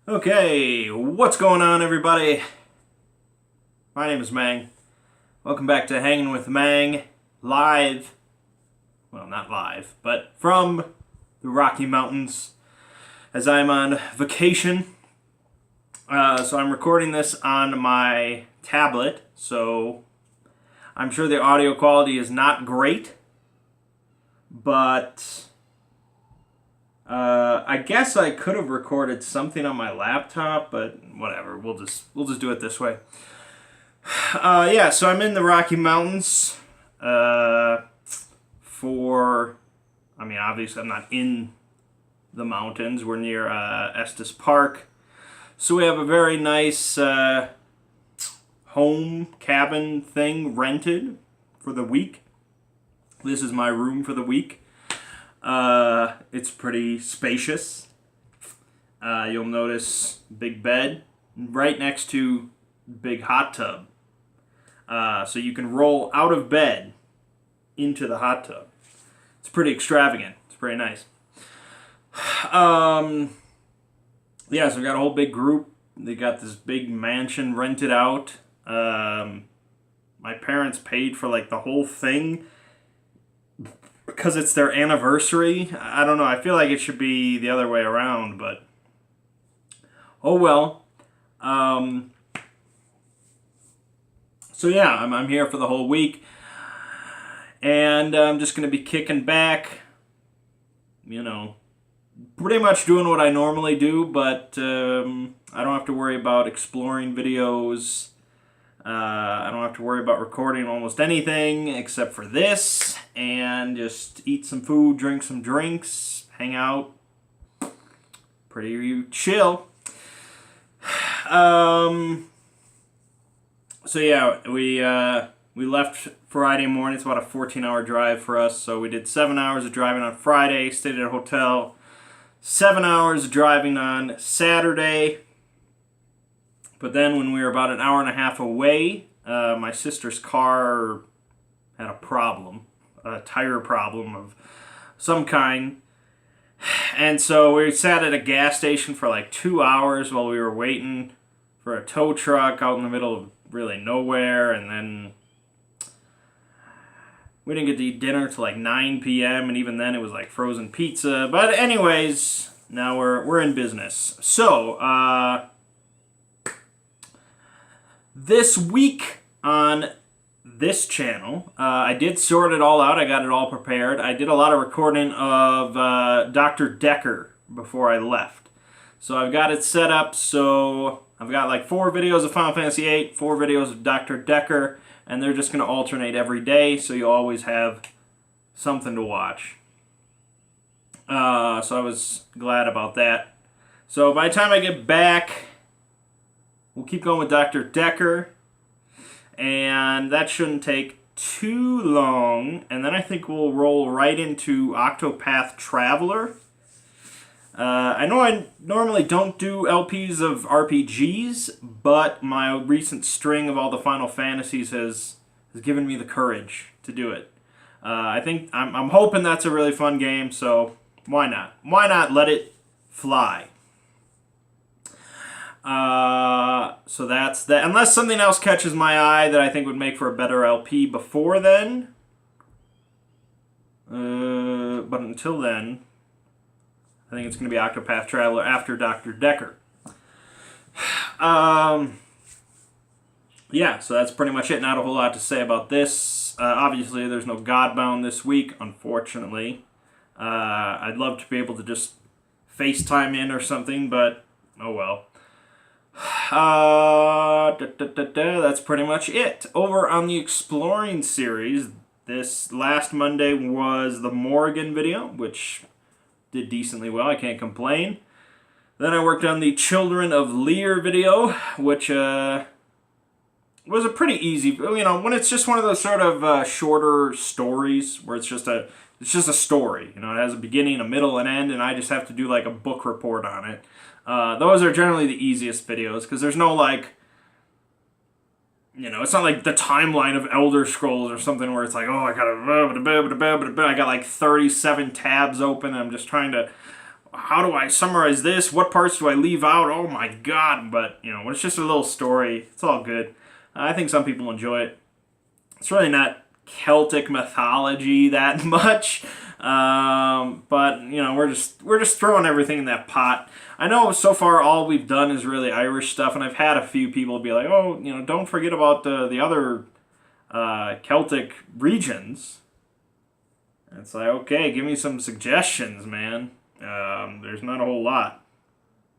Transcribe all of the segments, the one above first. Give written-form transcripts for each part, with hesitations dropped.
Okay, what's going on, everybody? My name is Mangg. Welcome back to Hanging with Mangg, live. Well, not live, but from the Rocky Mountains as I'm on vacation. So I'm recording this on my tablet, so I'm sure the audio quality is not great, but I guess I could have recorded something on my laptop, but whatever. We'll just do it this way. Yeah, so I'm in the Rocky Mountains. Obviously, I'm not in the mountains. We're near Estes Park, so we have a very nice home cabin thing rented for the week. This is my room for the week. It's pretty spacious. You'll notice big bed right next to big hot tub. So you can roll out of bed into the hot tub. It's pretty extravagant. It's pretty nice. Yeah, so we got a whole big group. They got this big mansion rented out. My parents paid for like the whole thing because it's their anniversary. I don't know. I feel like it should be the other way around, but oh well. So yeah, I'm here for the whole week, and I'm just going to be kicking back, pretty much doing what I normally do, but I don't have to worry about exploring videos. I don't have to worry about recording almost anything except for this, and just eat some food, drink some drinks, hang out. Pretty chill. So yeah, we left Friday morning. It's about a 14-hour drive for us. So we did 7 hours of driving on Friday, stayed at a hotel. 7 hours of driving on Saturday. But then when we were about an hour and a half away, my sister's car had a problem, a tire problem of some kind. And so we sat at a gas station for like 2 hours while we were waiting for a tow truck out in the middle of really nowhere, and then we didn't get to eat dinner till like 9 p.m. and even then it was like frozen pizza. But anyways, now we're in business. So this week on this channel, I did sort it all out. I got it all prepared. I did a lot of recording of Dr. Decker before I left. So I've got it set up so I've got like 4 videos of Final Fantasy VIII, 4 videos of Dr. Decker, and they're just going to alternate every day, so you'll always have something to watch. So I was glad about that. So by the time I get back, we'll keep going with Dr. Decker, and that shouldn't take too long, and then I think we'll roll right into Octopath Traveler. I know I normally don't do LPs of RPGs, but my recent string of all the Final Fantasies has given me the courage to do it. I think I'm hoping that's a really fun game, so why not? Why not let it fly? So that's that. Unless something else catches my eye that I think would make for a better LP before then. But until then, I think it's going to be Octopath Traveler after Dr. Decker. Yeah, so that's pretty much it. Not a whole lot to say about this. Obviously, there's no Godbound this week, unfortunately. I'd love to be able to just FaceTime in or something, but oh well. That's pretty much it. Over on the Exploring series, this last Monday was the Morrigan video, which did decently well. I can't complain. Then I worked on the Children of Lear video, which was a pretty easy. When it's just one of those sort of shorter stories where it's just a story. It has a beginning, a middle, and end, and I just have to do like a book report on it. Those are generally the easiest videos because there's no like You know, it's not like the timeline of Elder Scrolls or something where it's like, oh, I got like 37 tabs open and I'm just trying to how do I summarize this? What parts do I leave out? Oh my god. But, it's just a little story. It's all good. I think some people enjoy it. It's really not Celtic mythology that much. But, we're just throwing everything in that pot. I know so far all we've done is really Irish stuff, and I've had a few people be like, oh, don't forget about the other Celtic regions. And it's like, okay, give me some suggestions, man. There's not a whole lot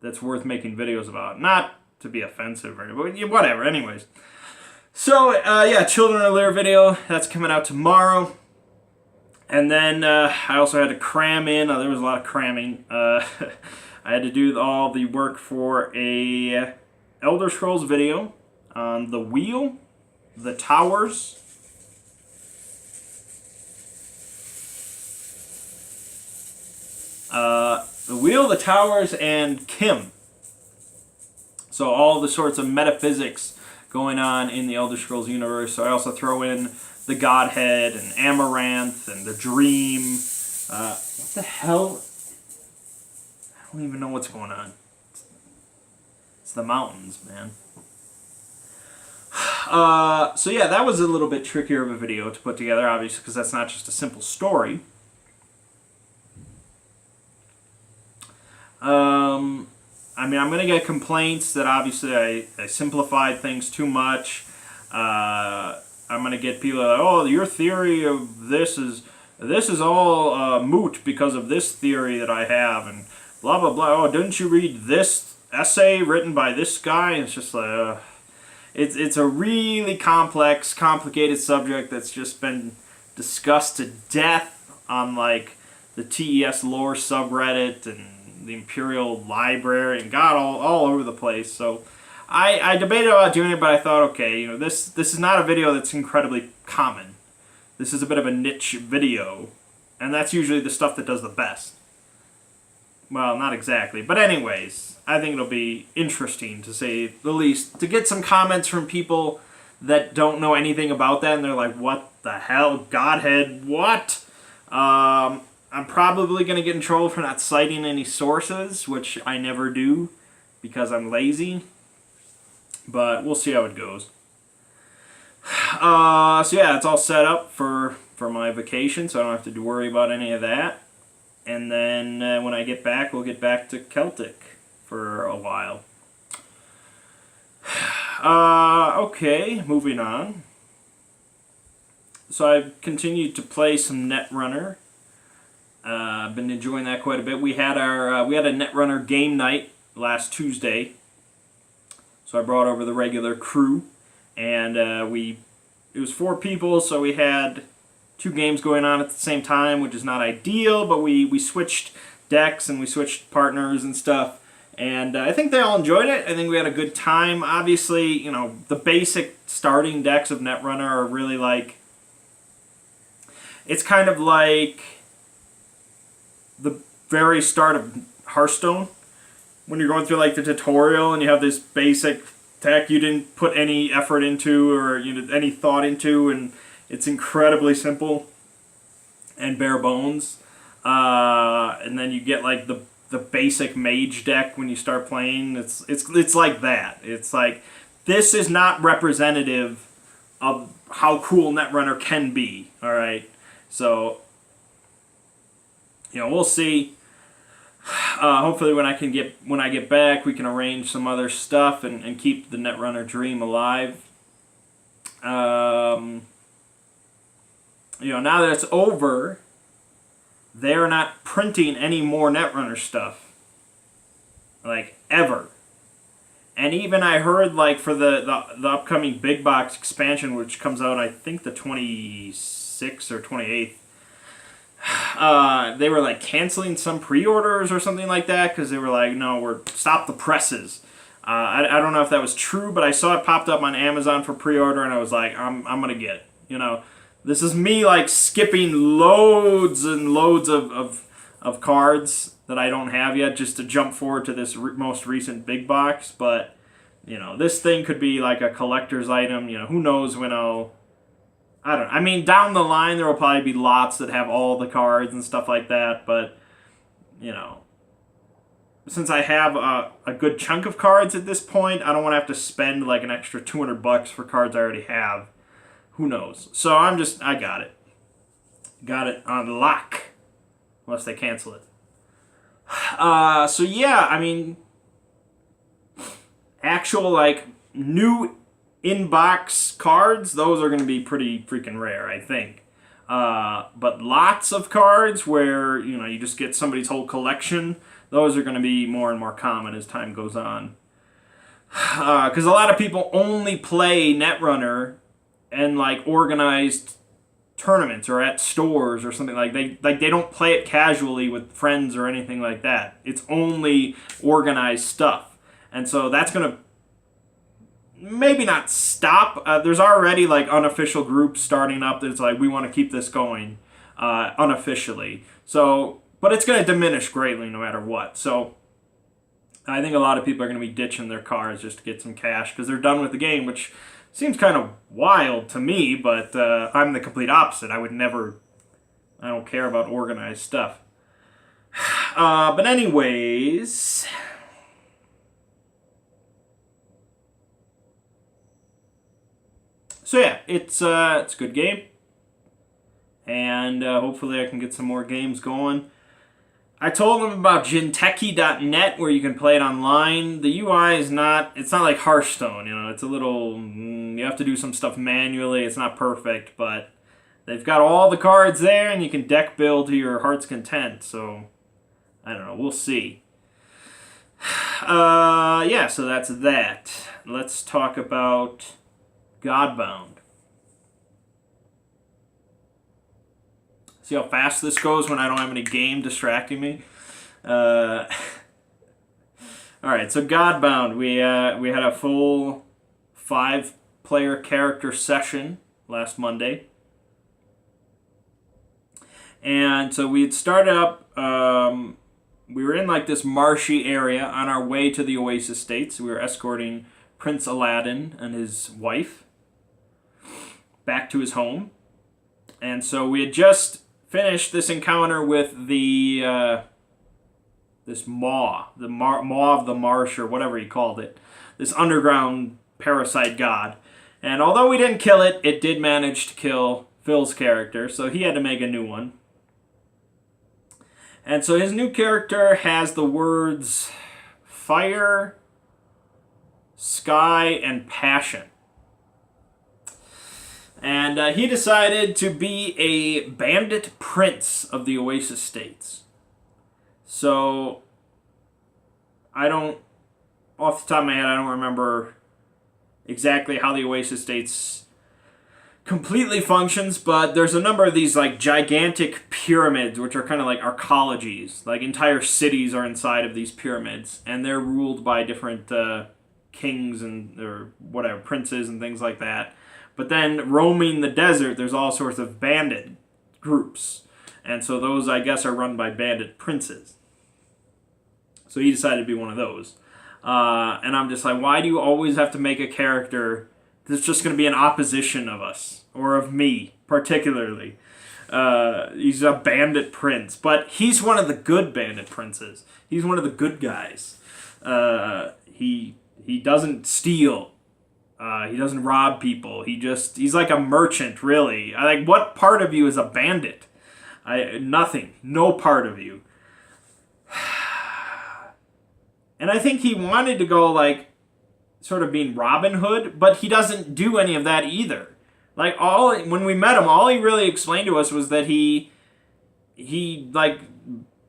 that's worth making videos about. Not to be offensive or anything, but whatever, anyways. So, yeah, Children of Lear video, that's coming out tomorrow. And then I also had to cram in, there was a lot of cramming. I had to do all the work for a Elder Scrolls video on the wheel, the towers, the wheel, the towers, and Kim. So all the sorts of metaphysics going on in the Elder Scrolls universe. So I also throw in the Godhead and Amaranth and the Dream. What the hell? I don't even know what's going on. It's the mountains, man. So yeah, that was a little bit trickier of a video to put together, obviously, because that's not just a simple story. I mean, I'm going to get complaints that obviously I simplified things too much. I'm going to get people like, oh, your theory of this is all moot because of this theory that I have, and blah, blah, blah. Oh, didn't you read this essay written by this guy? And it's just like, it's a really complex, complicated subject that's just been discussed to death on, like, the TES lore subreddit and the Imperial Library and God all over the place. So I debated about doing it, but I thought, okay, this is not a video that's incredibly common. This is a bit of a niche video, and that's usually the stuff that does the best. Well, not exactly, but anyways, I think it'll be interesting, to say the least, to get some comments from people that don't know anything about that, and they're like, what the hell, Godhead, what? I'm probably going to get in trouble for not citing any sources, which I never do because I'm lazy. But we'll see how it goes. So yeah, it's all set up for my vacation, so I don't have to worry about any of that. And then when I get back, we'll get back to Celtic for a while. Okay, moving on. So I've continued to play some Netrunner. I've been enjoying that quite a bit. We had a Netrunner game night last Tuesday, so I brought over the regular crew, and it was 4 people, so we had 2 games going on at the same time, which is not ideal, but we switched decks and we switched partners and stuff, and I think they all enjoyed it. I think we had a good time. Obviously, the basic starting decks of Netrunner are really like, it's kind of like the very start of Hearthstone, when you're going through like the tutorial and you have this basic tech you didn't put any effort into or any thought into, and it's incredibly simple and bare bones. And then you get like the basic mage deck when you start playing. It's like that. It's like, this is not representative of how cool Netrunner can be. All right, so we'll see. Hopefully when I get back, we can arrange some other stuff and keep the Netrunner dream alive. Now that it's over, they're not printing any more Netrunner stuff, like, ever. And even I heard, like, for the upcoming big box expansion, which comes out I think the 26th or 28th. They were like canceling some pre-orders or something like that because they were like, no, stop the presses. I don't know if that was true, but I saw it popped up on Amazon for pre-order, and I was like, I'm gonna get it. This is me like skipping loads and loads of cards that I don't have yet just to jump forward to this most recent big box. But this thing could be like a collector's item. Who knows when I mean, down the line, there will probably be lots that have all the cards and stuff like that, but, since I have a good chunk of cards at this point, I don't want to have to spend like an extra $200 for cards I already have. Who knows? So I got it. Got it on lock. Unless they cancel it. So yeah, I mean, actual like new inbox cards, those are going to be pretty freaking rare, I think. But lots of cards where, you just get somebody's whole collection, those are going to be more and more common as time goes on. Because a lot of people only play Netrunner and like organized tournaments or at stores or something they don't play it casually with friends or anything like that. It's only organized stuff. And so that's going to maybe not stop. There's already like unofficial groups starting up that's like, we want to keep this going unofficially. So, but it's going to diminish greatly no matter what. So I think a lot of people are going to be ditching their cars just to get some cash because they're done with the game, which seems kind of wild to me, but I'm the complete opposite. I don't care about organized stuff. But anyways, so yeah, it's a good game, and hopefully I can get some more games going. I told them about Jinteki.net where you can play it online. The UI it's not like Hearthstone, it's a little, you have to do some stuff manually. It's not perfect, but they've got all the cards there and you can deck build to your heart's content. So, I don't know, we'll see. Yeah, so that's that. Let's talk about Godbound. See how fast this goes when I don't have any game distracting me? Alright, so Godbound. We had a full 5-player character session last Monday. And so we had started up, we were in like this marshy area on our way to the Oasis States. We were escorting Prince Aladdin and his wife back to his home. And so we had just finished this encounter with the this maw of the marsh, or whatever he called it, this underground parasite god. And although we didn't kill it, it did manage to kill Phil's character, so he had to make a new one. And so his new character has the words fire, sky, and passion. And he decided to be a bandit prince of the Oasis States. So, off the top of my head, I don't remember exactly how the Oasis States completely functions, but there's a number of these like gigantic pyramids, which are kind of like arcologies. Like entire cities are inside of these pyramids, and they're ruled by different kings or whatever, princes and things like that. But then roaming the desert, there's all sorts of bandit groups. And so those, I guess, are run by bandit princes. So he decided to be one of those. And I'm just like, why do you always have to make a character that's just going to be in opposition of us? Or of me, particularly. He's a bandit prince. But he's one of the good bandit princes. He's one of the good guys. He doesn't steal. He doesn't rob people. He's like a merchant, really. What part of you is a bandit? Nothing. No part of you. And I think he wanted to go, sort of being Robin Hood, but he doesn't do any of that either. When we met him, all he really explained to us was that he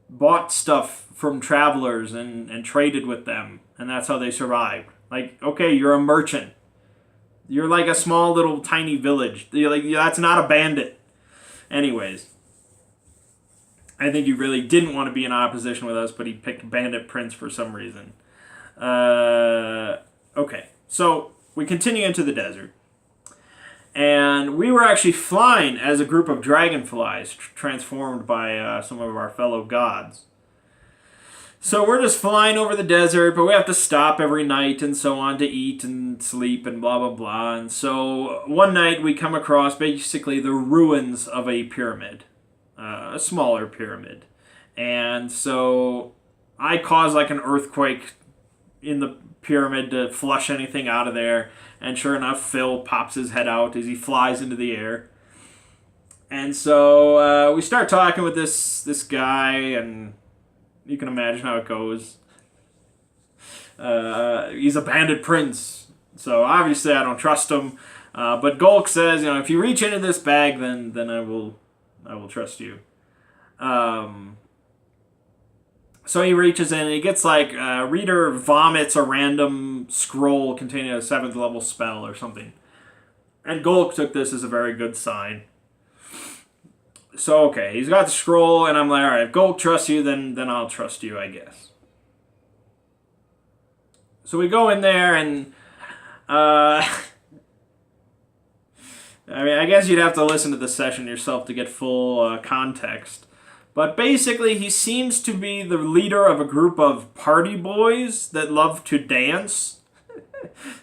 bought stuff from travelers and traded with them, and that's how they survived. Okay, you're a merchant. You're like a small little tiny village. That's not a bandit. Anyways, I think he really didn't want to be in opposition with us, but he picked Bandit Prince for some reason. Okay, so we continue into the desert. And we were actually flying as a group of dragonflies transformed by some of our fellow gods. So we're just flying over the desert, but we have to stop every night and so on to eat and sleep and blah, blah, blah. And so one night we come across basically the ruins of a pyramid, a smaller pyramid. And so I cause like an earthquake in the pyramid to flush anything out of there. And sure enough, Phil pops his head out as he flies into the air. And so we start talking with this guy, and you can imagine how it goes. He's a bandit prince, so obviously I don't trust him. But Gulk says, if you reach into this bag, then I will trust you. So he reaches in and he gets Reader vomits a random scroll containing a 7th level spell or something. And Gulk took this as a very good sign. So okay, he's got the scroll, and I'm like, alright, if Gulk trusts you, then I'll trust you, I guess. So we go in there and I guess you'd have to listen to the session yourself to get full context. But basically, he seems to be the leader of a group of party boys that love to dance.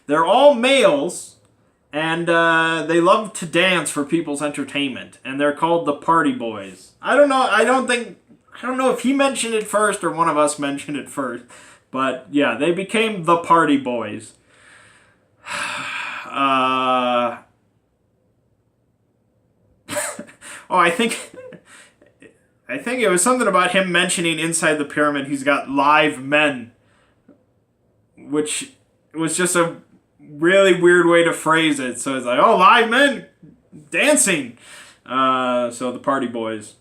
They're all males, and they love to dance for people's entertainment. And they're called the Party Boys. I don't know. I don't know if he mentioned it first or one of us mentioned it first. But yeah, they became the Party Boys. I think it was something about him mentioning inside the pyramid he's got live men, which was just a really weird way to phrase it. So it's like, oh, live men dancing. So the Party Boys.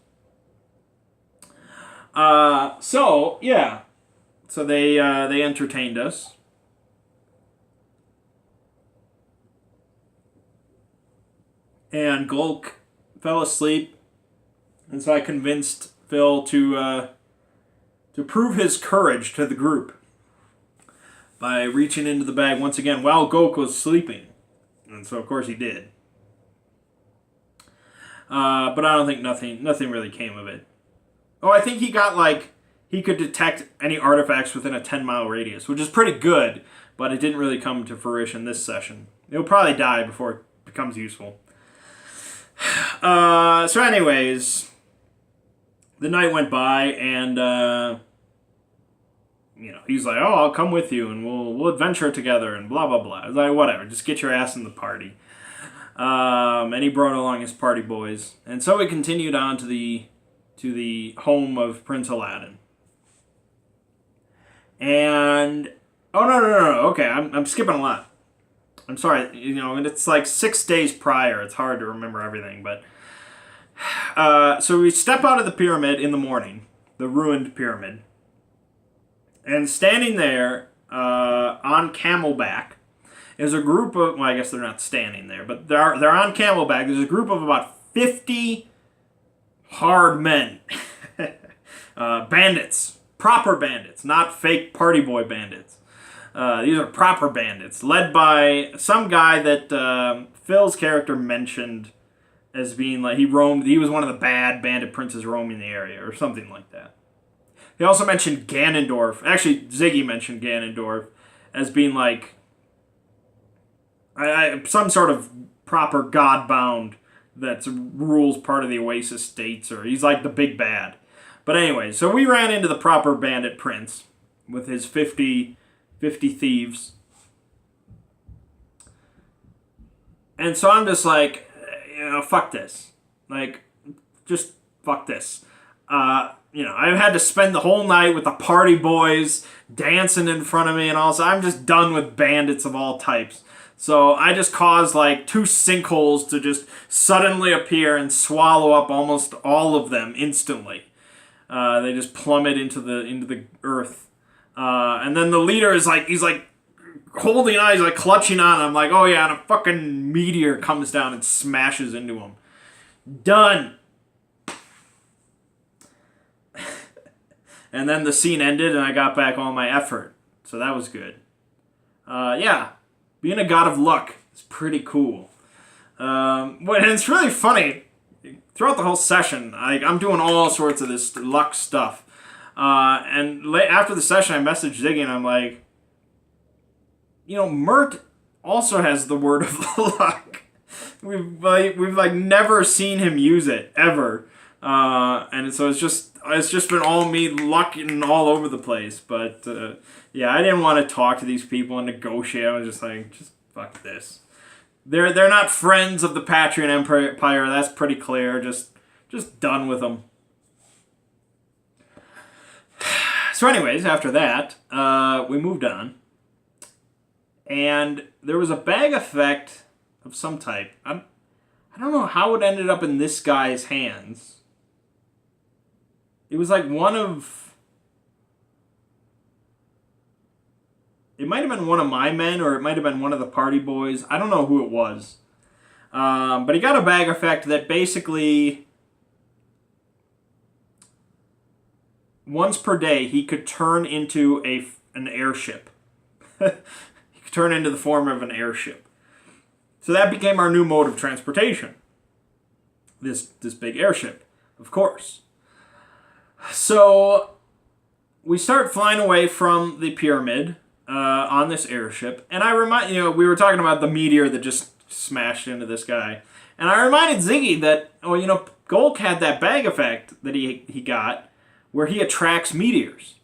So they entertained us. And Gulk fell asleep. And so I convinced Phil to prove his courage to the group by reaching into the bag once again while Gulk was sleeping. And so, of course, he did. But I don't think nothing really came of it. Oh, I think he got, he could detect any artifacts within a 10-mile radius, which is pretty good, but it didn't really come to fruition this session. It'll probably die before it becomes useful. So anyways, the night went by, and he's like, "Oh, I'll come with you, and we'll adventure together, and blah blah blah." I was like, "Whatever, just get your ass in the party." And he brought along his party boys, and so we continued on to the home of Prince Aladdin. And no, okay, I'm skipping a lot. I'm sorry, and it's 6 days prior. It's hard to remember everything, but. So we step out of the pyramid in the morning, the ruined pyramid, and standing there on camelback is a group of, well, I guess they're not standing there, but they're on camelback. There's a group of about 50 hard men, bandits, proper bandits, not fake party boy bandits. These are proper bandits, led by some guy that Phil's character mentioned as being he was one of the bad bandit princes roaming the area, or something like that. He also mentioned Ganondorf. Actually, Ziggy mentioned Ganondorf as being some sort of proper godbound that rules part of the Oasis states, or he's the big bad. But anyway, so we ran into the proper bandit prince with his 50 thieves. And so I'm just fuck this. Just fuck this. I've had to spend the whole night with the party boys dancing in front of me and all, so I'm just done with bandits of all types. So I just caused 2 sinkholes to just suddenly appear and swallow up almost all of them instantly. They just plummet into the earth. And then the leader is he's holding on, he's clutching on. I'm oh yeah, and a fucking meteor comes down and smashes into him. Done. And then the scene ended, and I got back all my effort, so that was good. Yeah, being a god of luck is pretty cool. And it's really funny. Throughout the whole session, I'm doing all sorts of this luck stuff. And after the session, I messaged Ziggy, and I'm Mert also has the word of luck. We've never seen him use it ever, And so it's just been all me lucking all over the place. But yeah, I didn't want to talk to these people and negotiate. I was just like, just fuck this. They're not friends of the Patreon Empire. That's pretty clear. Just done with them. So anyways, after that, we moved on. And there was a bag effect of some type. I don't know how it ended up in this guy's hands. It was like one of... It might have been one of my men, or it might have been one of the party boys. I don't know who it was. But he got a bag effect that basically... Once per day, he could turn into an airship. He could turn into the form of an airship. So that became our new mode of transportation. This big airship, of course. So we start flying away from the pyramid on this airship. And we were talking about the meteor that just smashed into this guy. And I reminded Ziggy that, Golk had that bag effect that he got, where he attracts meteors.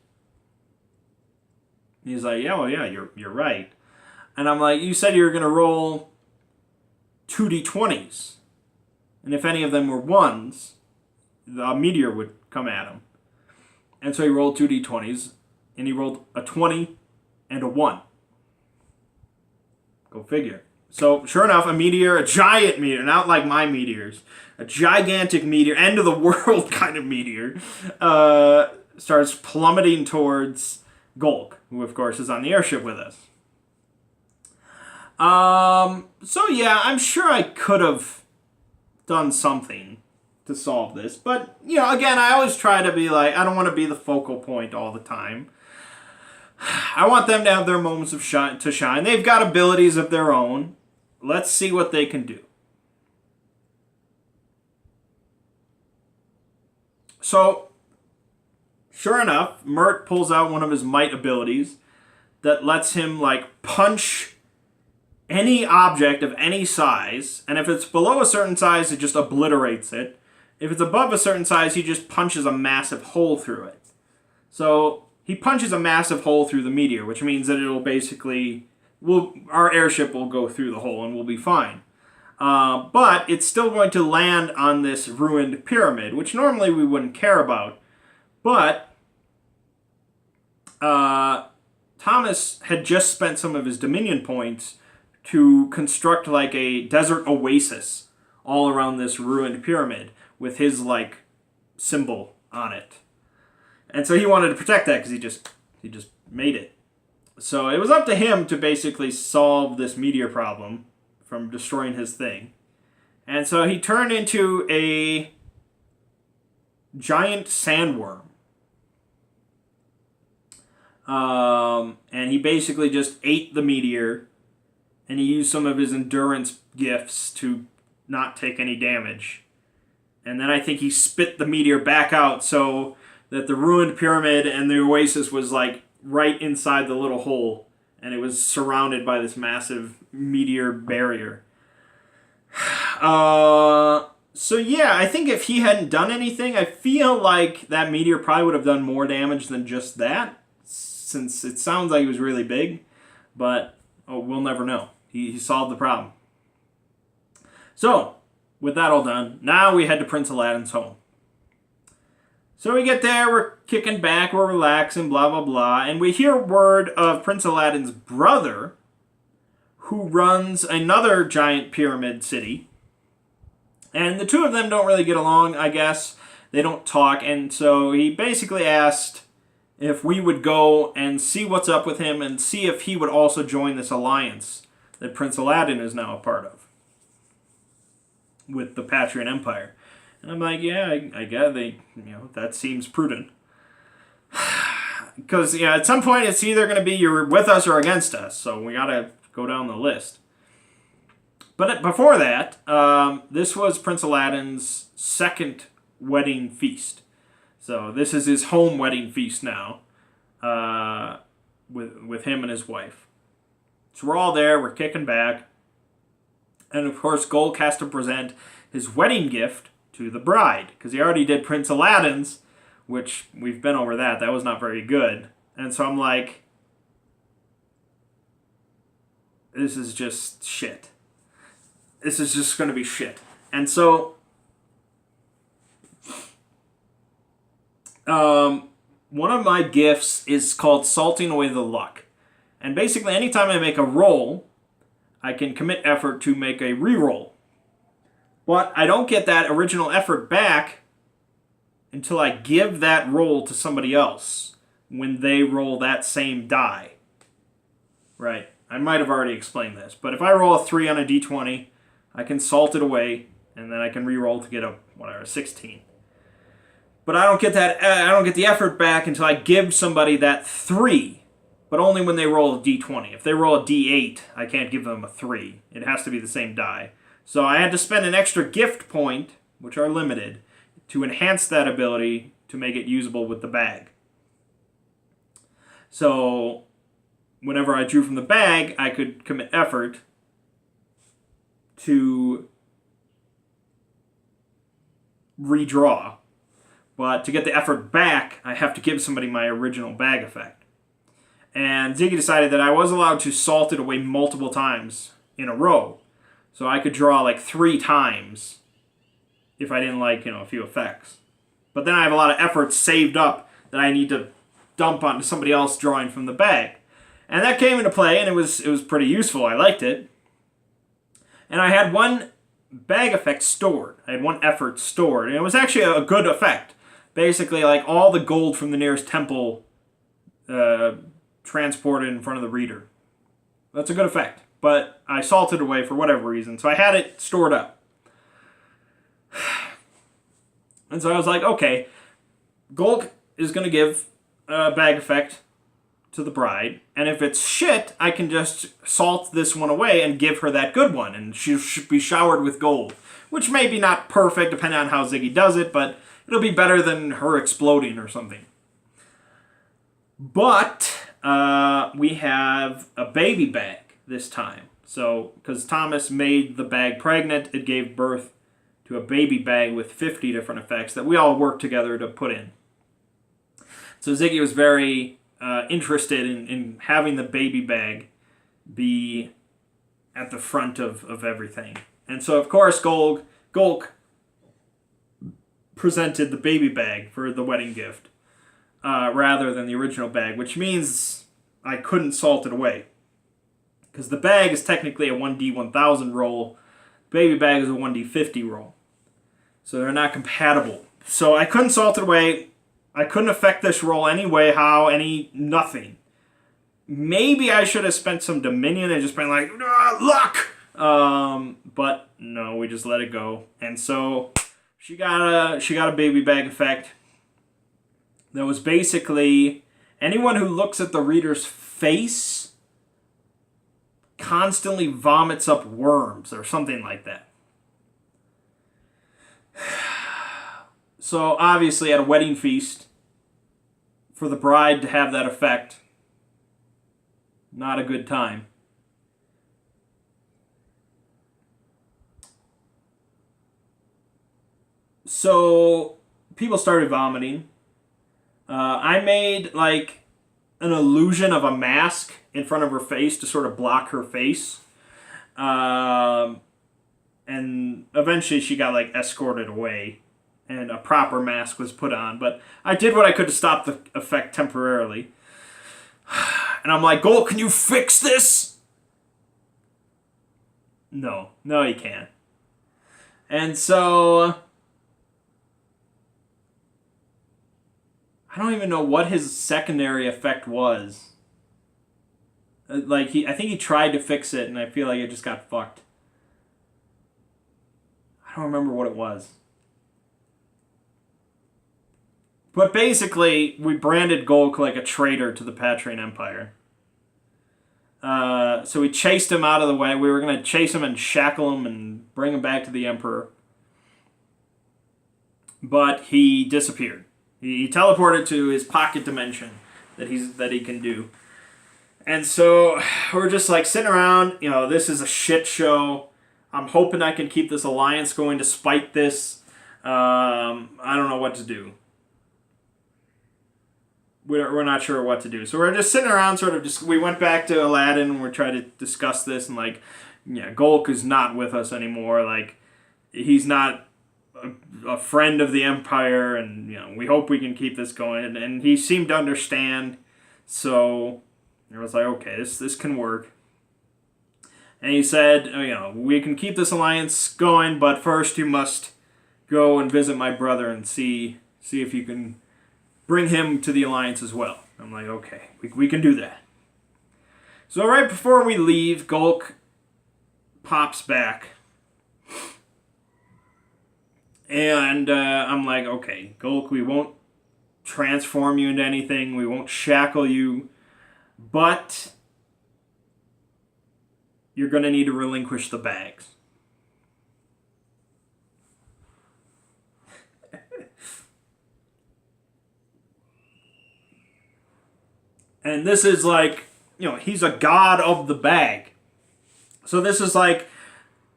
He's like, you're right. And I'm like, you said you were going to roll 2d20s. And if any of them were ones, the meteor would come at him. And so he rolled 2d20s, and he rolled a 20 and a 1. Go figure. So, sure enough, a giant meteor, not like my meteors, a gigantic meteor, end of the world kind of meteor, starts plummeting towards Golk, who, of course, is on the airship with us. So, yeah, I'm sure I could have done something to solve this. But, again, I always try to be like, I don't want to be the focal point all the time. I want them to have their moments of shine. They've got abilities of their own. Let's see what they can do. So, sure enough, Mert pulls out one of his might abilities that lets him, punch any object of any size. And if it's below a certain size, it just obliterates it. If it's above a certain size, he just punches a massive hole through it. So, he punches a massive hole through the meteor, which means that it'll basically... our airship will go through the hole and we'll be fine. But it's still going to land on this ruined pyramid, which normally we wouldn't care about. But Thomas had just spent some of his Dominion points to construct a desert oasis all around this ruined pyramid with his symbol on it. And so he wanted to protect that because he just made it. So it was up to him to basically solve this meteor problem from destroying his thing. And so he turned into a giant sandworm. And he basically just ate the meteor, and he used some of his endurance gifts to not take any damage. And then I think he spit the meteor back out so that the ruined pyramid and the oasis was right inside the little hole, and it was surrounded by this massive meteor barrier. So yeah, I think if he hadn't done anything, I feel like that meteor probably would have done more damage than just that, since it sounds like it was really big, but we'll never know. He solved the problem. So, with that all done, now we head to Prince Aladdin's home. So we get there, we're kicking back, we're relaxing, blah, blah, blah, and we hear word of Prince Aladdin's brother, who runs another giant pyramid city. And the two of them don't really get along, I guess. They don't talk, and so he basically asked if we would go and see what's up with him and see if he would also join this alliance that Prince Aladdin is now a part of with the Patreon Empire. And I'm like, yeah, I guess that seems prudent. Because, at some point it's either going to be you're with us or against us, so we got to go down the list. But before that, this was Prince Aladdin's second wedding feast. So this is his home wedding feast now, with him and his wife. So we're all there, we're kicking back. And of course, Golk has to present his wedding gift to the bride. Because he already did Prince Aladdin's, which we've been over that. That was not very good. And so I'm like, this is just shit. This is just going to be shit. And so, one of my gifts is called Salting Away the Luck. And basically, anytime I make a roll, I can commit effort to make a reroll. But I don't get that original effort back until I give that roll to somebody else when they roll that same die. Right? I might have already explained this. But if I roll a 3 on a d20, I can salt it away, and then I can re-roll to get a 16. But I don't get that. I don't get the effort back until I give somebody that 3, but only when they roll a d20. If they roll a d8, I can't give them a 3. It has to be the same die. So I had to spend an extra gift point, which are limited, to enhance that ability to make it usable with the bag. So whenever I drew from the bag, I could commit effort to redraw. But to get the effort back, I have to give somebody my original bag effect. And Ziggy decided that I was allowed to salt it away multiple times in a row. So I could draw like 3 times if I didn't like, a few effects. But then I have a lot of effort saved up that I need to dump onto somebody else drawing from the bag. And that came into play, and it was pretty useful. I liked it. And I had one bag effect stored. I had one effort stored. And it was actually a good effect. Basically, like all the gold from the nearest temple transported in front of the reader. That's a good effect. But I salted away for whatever reason. So I had it stored up. And so I was like, okay, Golk is going to give a bag effect to the bride. And if it's shit, I can just salt this one away and give her that good one. And she should be showered with gold. Which may be not perfect, depending on how Ziggy does it, but it'll be better than her exploding or something. But we have a baby bag this time. So, because Thomas made the bag pregnant, it gave birth to a baby bag with 50 different effects that we all worked together to put in. So Ziggy was very interested in having the baby bag be at the front of everything. And so, of course, Golk presented the baby bag for the wedding gift rather than the original bag, which means I couldn't salt it away. Because the bag is technically a 1d1000 roll, baby bag is a 1d50 roll. So they're not compatible. So I couldn't salt it away. I couldn't affect this roll any way, nothing. Maybe I should have spent some Dominion and just been like, luck! But no, we just let it go. And so she got a baby bag effect. That was basically anyone who looks at the reader's face constantly vomits up worms or something like that. So obviously at a wedding feast, for the bride to have that effect, not a good time. So people started vomiting. I made like an illusion of a mask in front of her face to sort of block her face. And eventually she got like escorted away and a proper mask was put on. But I did what I could to stop the effect temporarily. And I'm like, Gold, can you fix this? No, you can't. And so I don't even know what his secondary effect was. I think he tried to fix it, and I feel like it just got fucked. I don't remember what it was. But basically, we branded Golk like a traitor to the Patrian Empire. So we chased him out of the way. We were going to chase him and shackle him and bring him back to the Emperor. But he disappeared. He teleported to his pocket dimension that he can do. And so we're just like sitting around, this is a shit show. I'm hoping I can keep this alliance going despite this. I don't know what to do. We're not sure what to do. So we're just sitting around we went back to Aladdin and we're trying to discuss this and Golk is not with us anymore. He's not a friend of the Empire and, we hope we can keep this going. And he seemed to understand. So I was like, okay, this can work. And he said, we can keep this alliance going, but first you must go and visit my brother and see if you can bring him to the alliance as well. I'm like, okay, we can do that. So right before we leave, Golk pops back. And I'm like, okay, Golk, we won't transform you into anything. We won't shackle you. But you're going to need to relinquish the bags. And this is he's a god of the bag. So this is like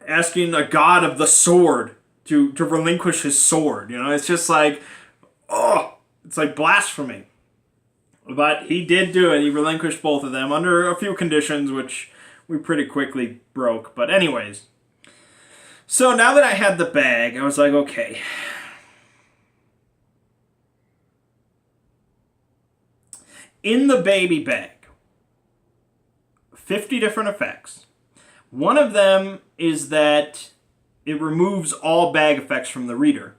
asking a god of the sword to relinquish his sword. It's just it's like blasphemy. But he did do it. He relinquished both of them under a few conditions, which we pretty quickly broke. But anyways. So now that I had the bag, I was like, okay. In the baby bag, 50 different effects. One of them is that it removes all bag effects from the reader.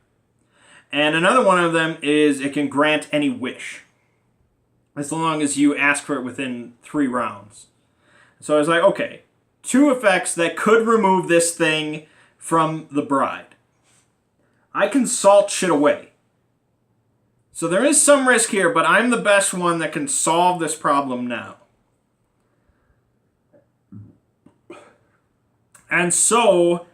And another one of them is it can grant any wish, as long as you ask for it within 3 rounds. So I was like, okay, 2 effects that could remove this thing from the bride. I can salt shit away. So there is some risk here, but I'm the best one that can solve this problem now. And so,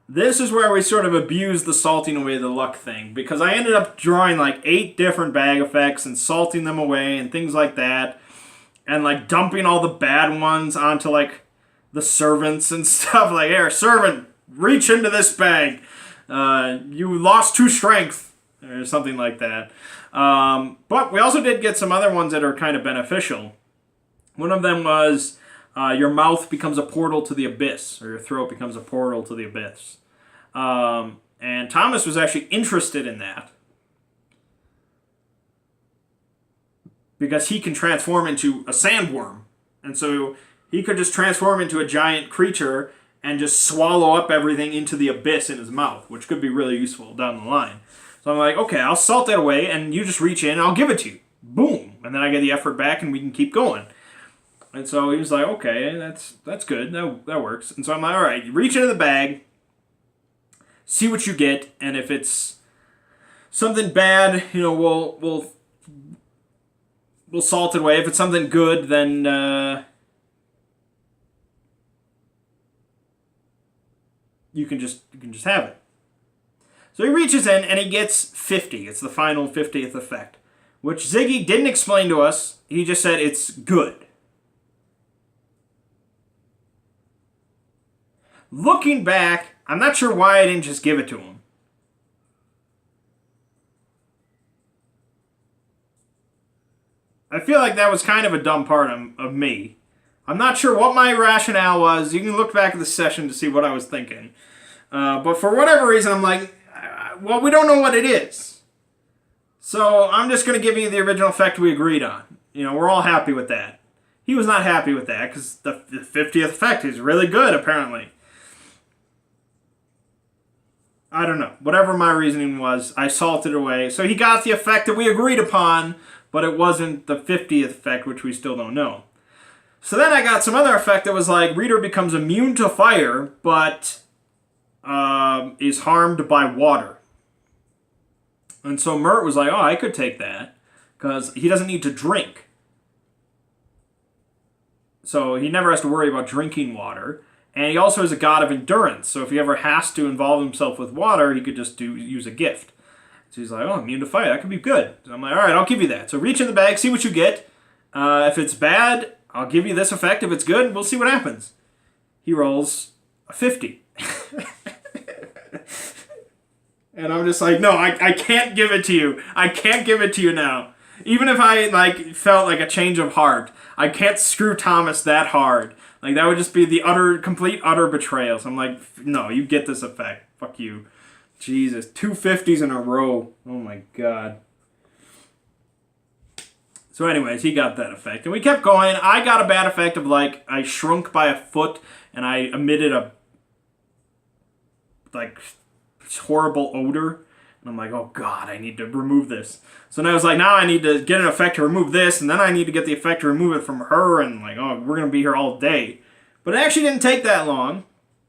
this is where we sort of abused the salting away the luck thing, because I ended up drawing 8 different bag effects and salting them away and things like that, and dumping all the bad ones onto the servants and stuff. Here, servant, reach into this bag. You lost 2 strength. Or something like that. But we also did get some other ones that are kind of beneficial. One of them was your mouth becomes a portal to the abyss, or your throat becomes a portal to the abyss. And Thomas was actually interested in that, because he can transform into a sandworm. And so he could just transform into a giant creature and just swallow up everything into the abyss in his mouth, which could be really useful down the line. So I'm like, okay, I'll salt that away, and you just reach in, and I'll give it to you. Boom. And then I get the effort back, and we can keep going. And so he was like, okay, that's good. That works. And so I'm like, all right, you reach into the bag, see what you get, and if it's something bad, we'll salt it away. If it's something good, then you can just have it. So he reaches in and he gets 50. It's the final 50th effect, which Ziggy didn't explain to us. He just said it's good. Looking back, I'm not sure why I didn't just give it to him. I feel like that was kind of a dumb part of me. I'm not sure what my rationale was. You can look back at the session to see what I was thinking. But for whatever reason, I'm like, well, we don't know what it is. So I'm just going to give you the original effect we agreed on. We're all happy with that. He was not happy with that because the 50th effect is really good, apparently. I don't know. Whatever my reasoning was, I salted away. So he got the effect that we agreed upon, but it wasn't the 50th effect, which we still don't know. So then I got some other effect that was reader becomes immune to fire, but is harmed by water. And so Mert was like, oh, I could take that, because he doesn't need to drink. So he never has to worry about drinking water. And he also is a god of endurance, so if he ever has to involve himself with water, he could just use a gift. So he's like, oh, immune to fire, that could be good. So I'm like, all right, I'll give you that. So reach in the bag, see what you get. If it's bad, I'll give you this effect. If it's good, we'll see what happens. He rolls a 50. And I'm just like, no, I can't give it to you. I can't give it to you now. Even if I like felt like a change of heart, I can't screw Thomas that hard. Like that would just be the complete utter betrayal. So I'm like, no, you get this effect. Fuck you. Jesus, 250s in a row. Oh my god. So anyways, he got that effect. And we kept going. I got a bad effect of like, I shrunk by a foot and I emitted a like horrible odor. And I'm like, oh god, I need to remove this. So now I was like, now I need to get an effect to remove this, and then I need to get the effect to remove it from her, and like, oh, we're going to be here all day. But it actually didn't take that long,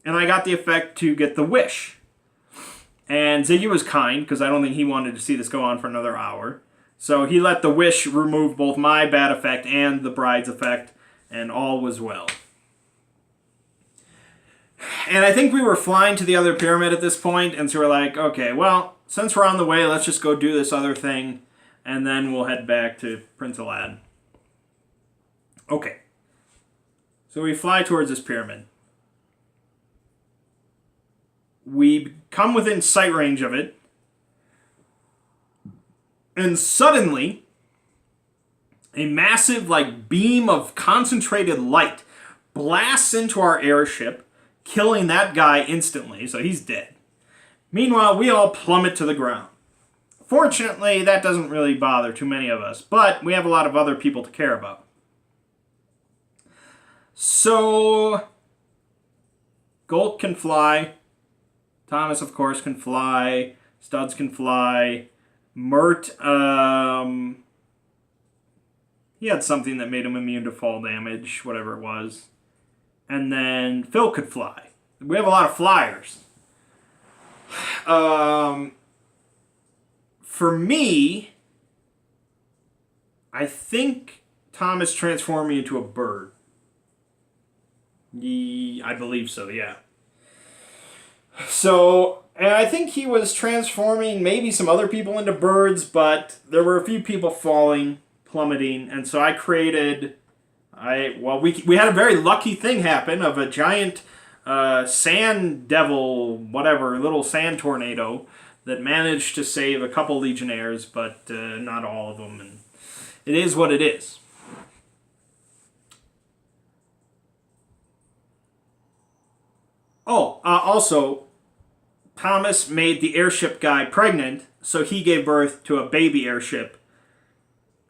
and I got the effect to get the wish. And Ziggy was kind, because I don't think he wanted to see this go on for another hour. So he let the wish remove both my bad effect and the bride's effect, and all was well. And I think we were flying to the other pyramid at this point, and so we're like, okay, well, since we're on the way, let's just go do this other thing, and then we'll head back to Prince Aladdin. Okay. So we fly towards this pyramid. We come within sight range of it, and suddenly, a massive, like, beam of concentrated light blasts into our airship, killing that guy instantly, so he's dead. Meanwhile, we all plummet to the ground. Fortunately, that doesn't really bother too many of us, but we have a lot of other people to care about. So, Gold can fly. Thomas, of course, can fly. Studs can fly. Mert, he had something that made him immune to fall damage, whatever it was. And then Phil could fly. We have a lot of flyers. For me, I think Thomas transformed me into a bird. I believe so, yeah. So, and I think he was transforming maybe some other people into birds, but there were a few people falling, plummeting, and so I created... we had a very lucky thing happen of a giant sand devil, whatever, little sand tornado that managed to save a couple legionnaires, but not all of them, and it is what it is. Oh, also, Thomas made the airship guy pregnant, so he gave birth to a baby airship.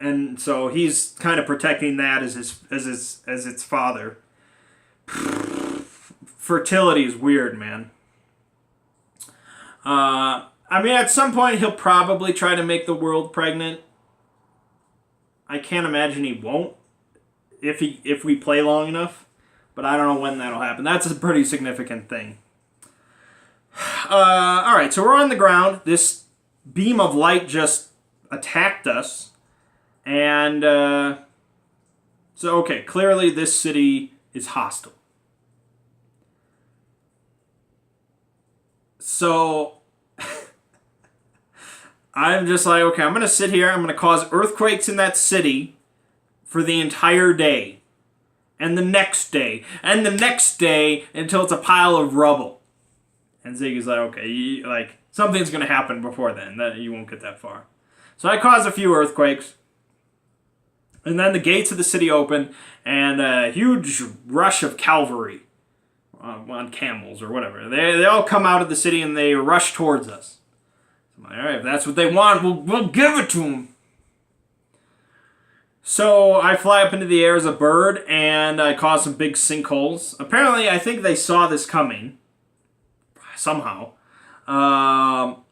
And so he's kind of protecting that as its father. Fertility is weird, man. I mean, at some point he'll probably try to make the world pregnant. I can't imagine he won't if we play long enough, but I don't know when that'll happen. That's a pretty significant thing. All right, so we're on the ground. This beam of light just attacked us. And, so, okay, clearly this city is hostile. So, I'm just like, okay, I'm going to sit here, I'm going to cause earthquakes in that city for the entire day. And the next day. And the next day until it's a pile of rubble. And Ziggy's like, okay, something's going to happen before then. That you won't get that far. So I caused a few earthquakes. And then the gates of the city open, and a huge rush of cavalry on camels or whatever. They all come out of the city and they rush towards us. So I'm like, all right, if that's what they want, we'll give it to them. So I fly up into the air as a bird, and I cause some big sinkholes. Apparently, I think they saw this coming somehow.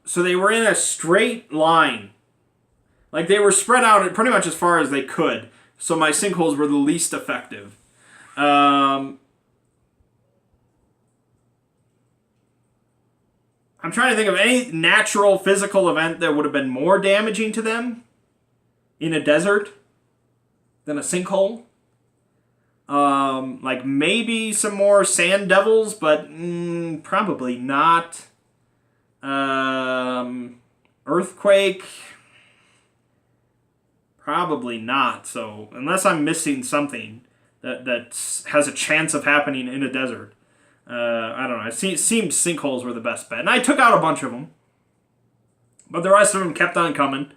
So they were in a straight line. Like, they were spread out pretty much as far as they could. So my sinkholes were the least effective. I'm trying to think of any natural physical event that would have been more damaging to them in a desert than a sinkhole. Like, maybe some more sand devils, but probably not. Earthquake... Probably not. So unless I'm missing something that has a chance of happening in a desert, I don't know. It seemed sinkholes were the best bet, and I took out a bunch of them. But the rest of them kept on coming.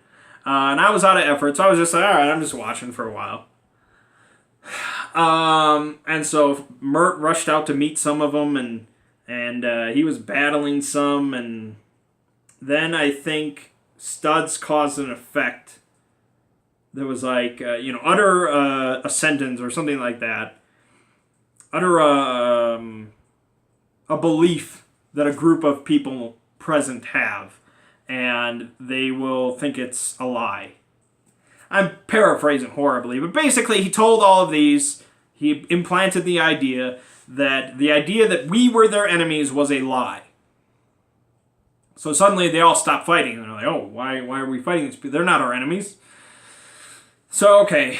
And I was out of effort, so I was just like, all right, I'm just watching for a while. And so Mert rushed out to meet some of them, and he was battling some, and then I think Studs caused an effect. There was like, utter a sentence or something like that. Utter a belief that a group of people present have, and they will think it's a lie. I'm paraphrasing horribly, but basically he told all of these, he implanted the idea that we were their enemies was a lie. So suddenly they all stopped fighting, and they're like, oh, why are we fighting these people? They're not our enemies. So, okay.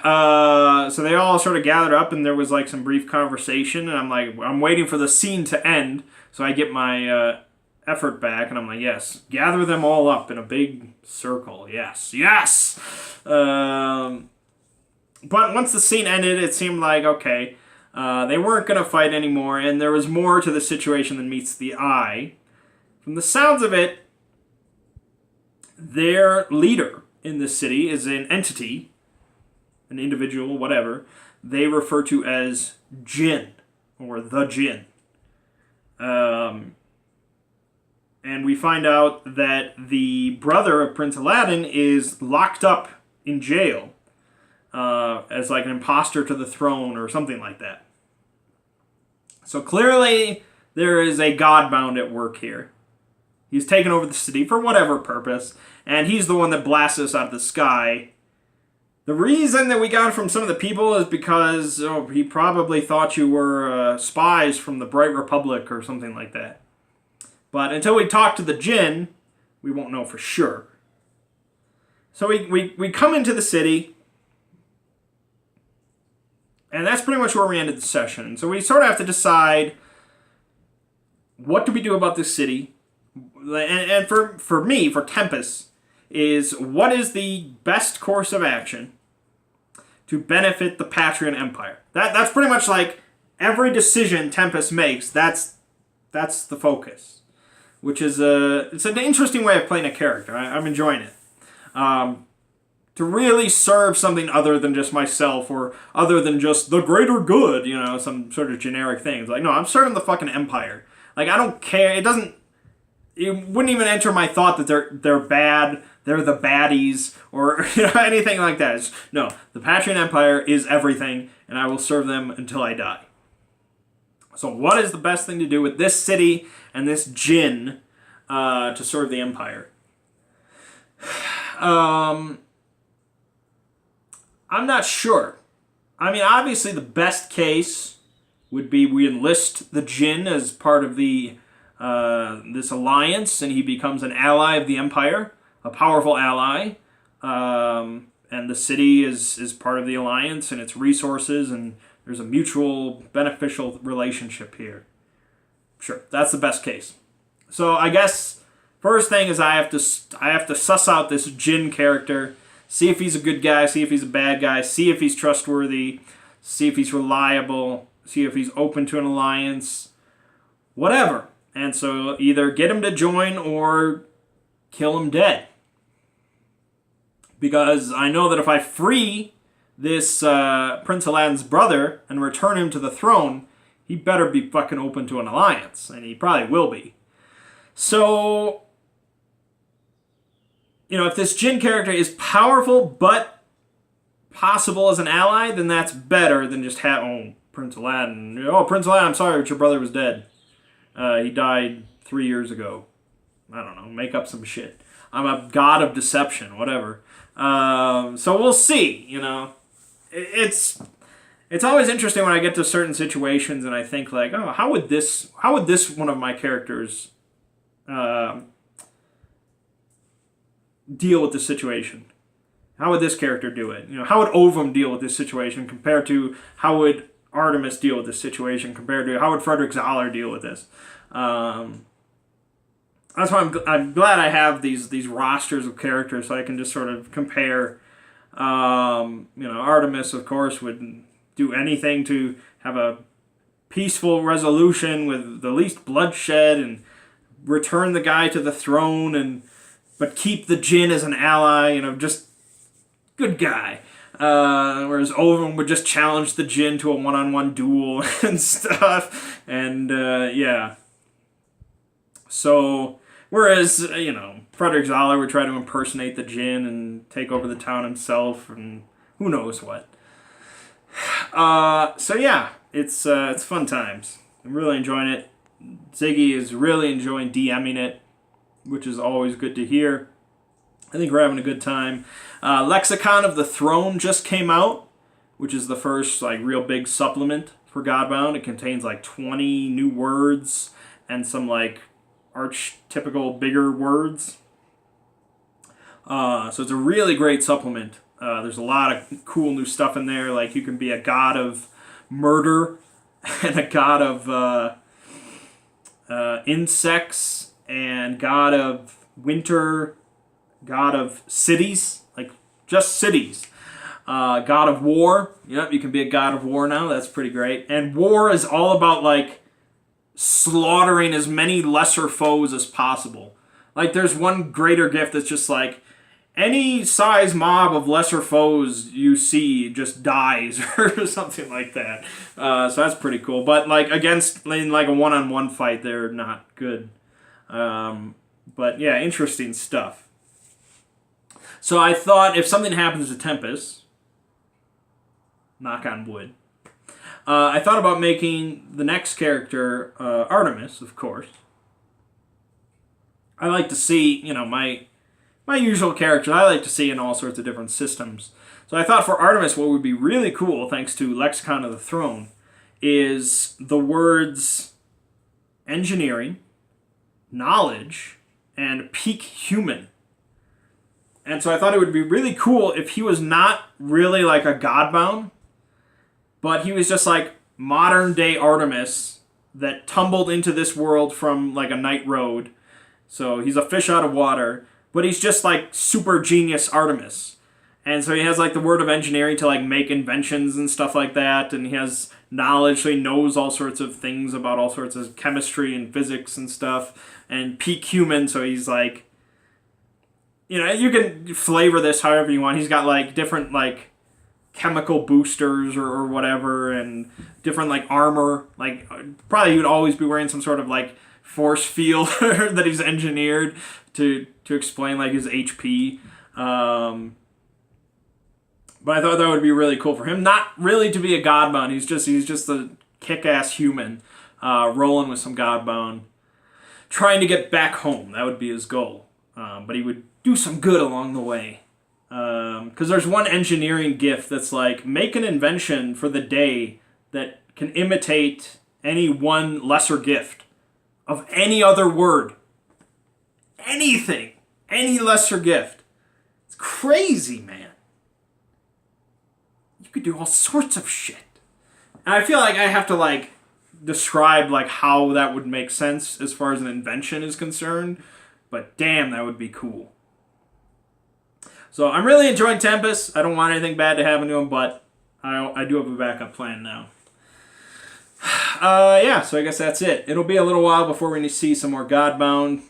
So they all sort of gathered up, and there was like some brief conversation, and I'm waiting for the scene to end, so I get my effort back, and I'm like, yes, gather them all up in a big circle. Yes. But once the scene ended, it seemed like, okay, they weren't going to fight anymore, and there was more to the situation than meets the eye. From the sounds of it, their leader in the city is an entity, an individual, whatever, they refer to as Jinn, or the Jinn. And we find out that the brother of Prince Aladdin is locked up in jail as like an imposter to the throne or something like that. So clearly there is a godbound at work here. He's taken over the city for whatever purpose, and he's the one that blasts us out of the sky. The reason that we got it from some of the people is because he probably thought you were spies from the Bright Republic or something like that. But until we talk to the Jinn, we won't know for sure. So we come into the city, and that's pretty much where we ended the session. So we sort of have to decide, what do we do about this city? And for me, for Tempest, is what is the best course of action to benefit the Patreon Empire? That's pretty much like every decision Tempest makes, that's the focus. Which is it's an interesting way of playing a character. I'm enjoying it. To really serve something other than just myself, or other than just the greater good, some sort of generic thing. It's like, no, I'm serving the fucking Empire. Like, I don't care. It wouldn't even enter my thought that they're bad, they're the baddies, or anything like that. No, the Patreon Empire is everything, and I will serve them until I die. So what is the best thing to do with this city and this Jinn to serve the Empire? I'm not sure. I mean, obviously the best case would be we enlist the Jinn as part of the this alliance, and he becomes an ally of the Empire, a powerful ally, and the city is part of the alliance and its resources, and there's a mutual beneficial relationship here. Sure, that's the best case. So I guess first thing is I have to suss out this Jinn character, see if he's a good guy, see if he's a bad guy, see if he's trustworthy, see if he's reliable, see if he's open to an alliance, whatever. And so either get him to join or kill him dead. Because I know that if I free this Prince Aladdin's brother and return him to the throne, he better be fucking open to an alliance. And he probably will be. So, if this Jinn character is powerful but possible as an ally, then that's better than just Prince Aladdin. Oh, Prince Aladdin, I'm sorry, but your brother was dead. He died 3 years ago. I don't know, make up some shit. I'm a god of deception, whatever. So we'll see, It's always interesting when I get to certain situations and I think like, oh, how would this one of my characters deal with this situation? How would this character do it? How would Ovum deal with this situation compared to how would Artemis deal with this situation compared to how would Frederick Zoller deal with this? That's why I'm glad I have these rosters of characters so I can just sort of compare. Artemis, of course, would do anything to have a peaceful resolution with the least bloodshed and return the guy to the throne and but keep the Jinn as an ally, just good guy. Whereas Owen would just challenge the Jinn to a one-on-one duel and stuff. And, yeah. So, whereas, Frederick Zoller would try to impersonate the Jinn and take over the town himself and who knows what. So, yeah, it's fun times. I'm really enjoying it. Ziggy is really enjoying DMing it, which is always good to hear. I think we're having a good time. Lexicon of the Throne just came out, which is the first real big supplement for Godbound. It contains 20 new words and some archetypical bigger words. So it's a really great supplement. There's a lot of cool new stuff in there. Like you can be a god of murder and a god of insects and god of winter, god of cities, just cities. God of war. Yep, you can be a god of war now. That's pretty great. And war is all about slaughtering as many lesser foes as possible. There's one greater gift that's just any size mob of lesser foes you see just dies or something like that. So that's pretty cool. But against in a one-on-one fight, they're not good. But yeah, interesting stuff. So I thought if something happens to Tempest, knock on wood, I thought about making the next character Artemis, of course. I like to see, my usual character I like to see in all sorts of different systems. So I thought for Artemis what would be really cool, thanks to Lexicon of the Throne, is the words engineering, knowledge, and peak human. And so I thought it would be really cool if he was not really a Godbound, but he was just modern day Artemis that tumbled into this world from a night road. So he's a fish out of water, but he's just super genius Artemis. And so he has the word of engineering to make inventions and stuff like that, and he has knowledge, so he knows all sorts of things about all sorts of chemistry and physics and stuff. And peak human, so he's you can flavor this however you want. He's got different chemical boosters or whatever, and different armor. Probably he would always be wearing some sort of force field that he's engineered to explain his HP. But I thought that would be really cool for him. Not really to be a Godbound. He's just a kick-ass human rolling with some Godbound, trying to get back home. That would be his goal. But he would do some good along the way. Because there's one engineering gift that's make an invention for the day that can imitate any one lesser gift of any other word. Anything. Any lesser gift. It's crazy, man. You could do all sorts of shit. And I feel I have to describe how that would make sense as far as an invention is concerned. But damn, that would be cool. So I'm really enjoying Tempest. I don't want anything bad to happen to him, but I do have a backup plan now. Yeah, so I guess that's it. It'll be a little while before we see some more Godbound.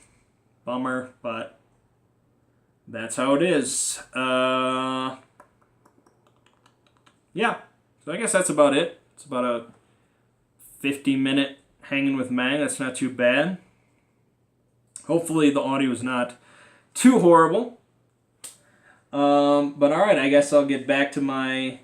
Bummer, but that's how it is. Yeah, so I guess that's about it. It's about a 50-minute hanging with Mangg. That's not too bad. Hopefully the audio is not too horrible. But alright, I guess I'll get back to my